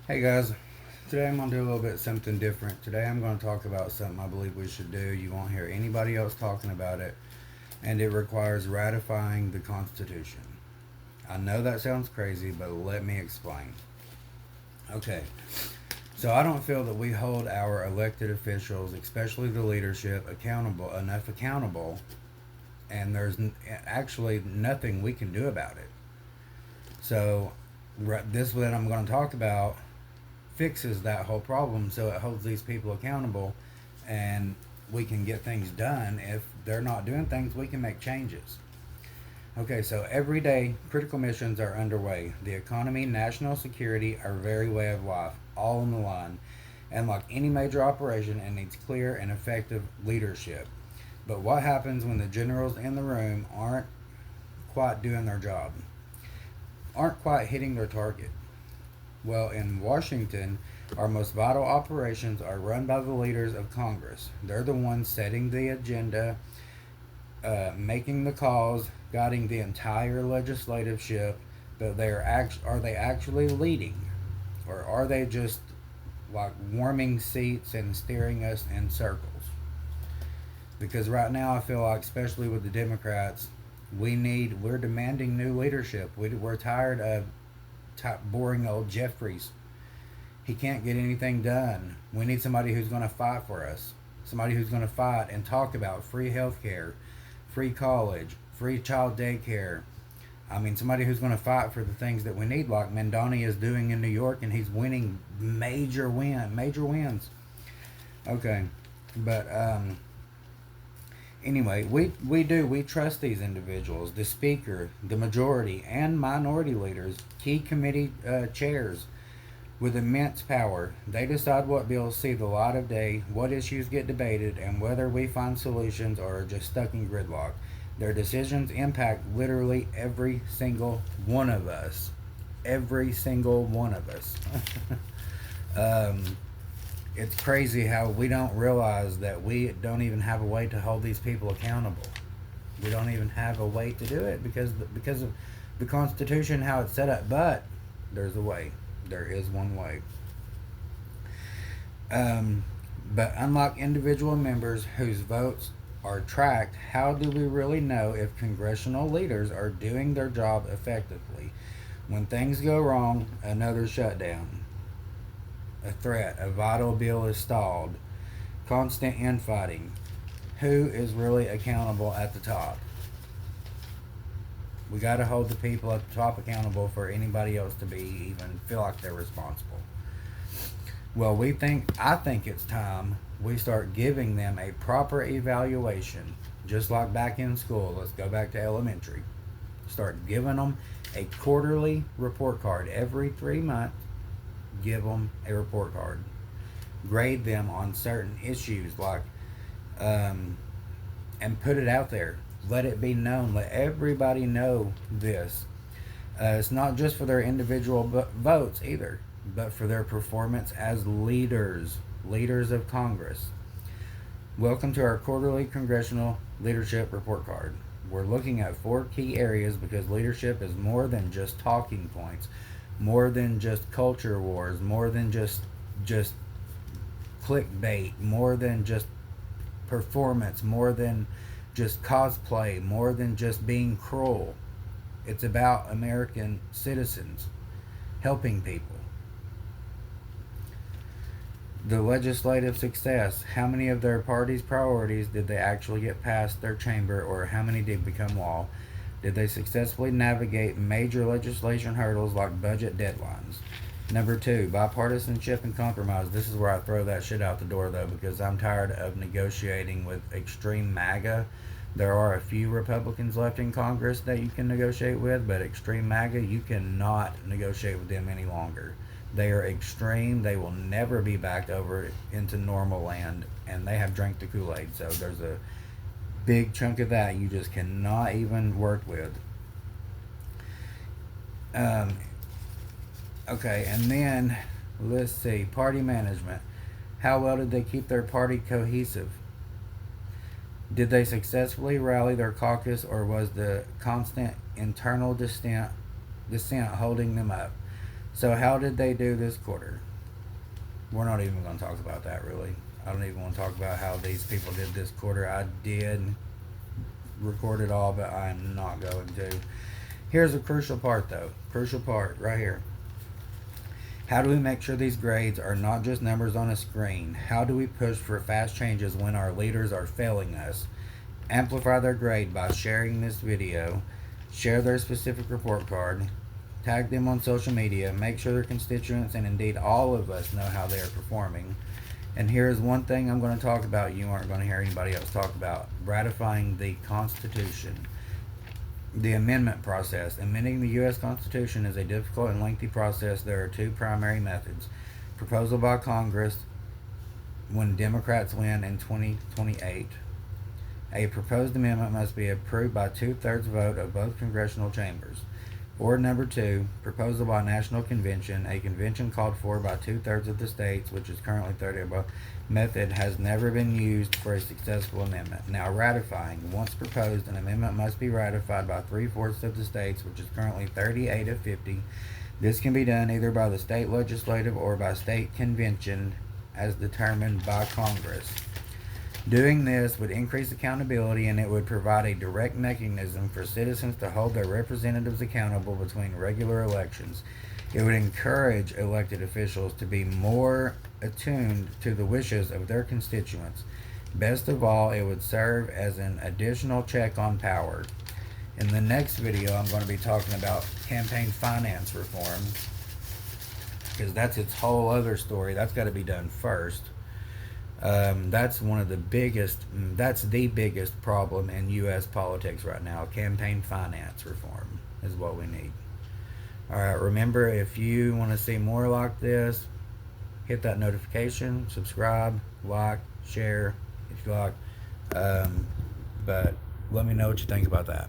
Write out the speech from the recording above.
Hey guys, today I'm going to do a little bit something different. Today I'm going to talk about something I believe we should do. You won't hear anybody else talking about it, and it requires ratifying the Constitution. I know that sounds crazy, but let me explain. Okay, so I don't feel that we hold our elected officials, especially the leadership, accountable, and there's actually nothing we can do about it. So, this that I'm going to talk about fixes that whole problem, so it holds these people accountable, and we can get things done. If they're not doing things, we can make changes. Okay, so every day critical missions are underway. The economy, national security, our very way of life, all on the line. And like any major operation, it needs clear and effective leadership. But what happens when the generals in the room aren't quite doing their job, aren't quite hitting their target? Well, in Washington, our most vital operations are run by the leaders of Congress. They're the ones setting the agenda, making the calls, guiding the entire legislative ship. But are they actually leading, or are they just like warming seats and steering us in circles? Because right now, I feel like, especially with the Democrats, we're demanding new leadership. We're tired of boring old Jeffries. He can't get anything done. We need somebody who's going to fight for us. Somebody who's going to fight and talk about free health care, free college, free child daycare. I mean, somebody who's going to fight for the things that we need, like Mendoni is doing in New York, and he's winning major wins. Okay, but anyway, we trust these individuals, the speaker, the majority, and minority leaders, key committee chairs with immense power. They decide what bills see the light of day, what issues get debated, and whether we find solutions or are just stuck in gridlock. Their decisions impact literally every single one of us. Every single one of us. um, it's crazy how we don't realize that we don't even have a way to hold these people accountable. We don't even have a way to do it because of the Constitution, how it's set up. But there's a way. There is one way. Um, but unlike individual members whose votes are tracked, how do we really know if congressional leaders are doing their job effectively? When things go wrong, another shutdown, a threat, a vital bill is stalled, constant infighting. Who is really accountable at the top? We got to hold the people at the top accountable for anybody else to be even feel like they're responsible. Well, I think it's time we start giving them a proper evaluation, just like back in school. Let's go back to elementary. Start giving them a quarterly report card every 3 months. Give them a report card. Grade them on certain issues, like, and put it out there. Let it be known. Let everybody know this. It's not just for their individual votes either, but for their performance as leaders of Congress. Welcome to our quarterly Congressional Leadership Report Card. We're looking at 4 key areas because leadership is more than just talking points, more than just culture wars, more than just clickbait, more than just performance, more than just cosplay, more than just being cruel. It's about American citizens helping people. The legislative success. How many of their party's priorities did they actually get past their chamber, or how many did become law? Did they successfully navigate major legislation hurdles like budget deadlines? Number 2, bipartisanship and compromise. This is where I throw that shit out the door, though, because I'm tired of negotiating with extreme MAGA. There are a few Republicans left in Congress that you can negotiate with, but extreme MAGA, you cannot negotiate with them any longer. They are extreme. They will never be backed over into normal land, and they have drank the Kool-Aid. So there's a big chunk of that you just cannot even work with. Um, okay, and then let's see, party management. How well did they keep their party cohesive? Did they successfully rally their caucus, or was the constant internal dissent holding them up? So how did they do this quarter? We're not even going to talk about that, really. I don't even want to talk about how these people did this quarter. I did record it all, but I'm not going to. Here's a crucial part, though. Crucial part right here. How do we make sure these grades are not just numbers on a screen? How do we push for fast changes when our leaders are failing us? Amplify their grade by sharing this video. Share their specific report card. Tag them on social media. Make sure their constituents and indeed all of us know how they are performing. And here's one thing I'm going to talk about you aren't going to hear anybody else talk about. Ratifying the Constitution. The amendment process. Amending the U.S. Constitution is a difficult and lengthy process. There are two primary methods. Proposal by Congress when Democrats win in 2028. A proposed amendment must be approved by 2/3 vote of both congressional chambers. Or number two, proposal by National Convention, a convention called for by 2/3 of the states, which is currently 30 above. Method has never been used for a successful amendment. Now ratifying. Once proposed, an amendment must be ratified by 3/4 of the states, which is currently 38 of 50. This can be done either by the state legislative or by state convention as determined by Congress. Doing this would increase accountability, and it would provide a direct mechanism for citizens to hold their representatives accountable between regular elections. It would encourage elected officials to be more attuned to the wishes of their constituents. Best of all, it would serve as an additional check on power. In the next video, I'm going to be talking about campaign finance reform, because that's its whole other story. That's got to be done first. That's the biggest problem in U.S. politics right now. Campaign finance reform is what we need. Alright, remember, if you want to see more like this, hit that notification, subscribe, like, share if you like. But let me know what you think about that.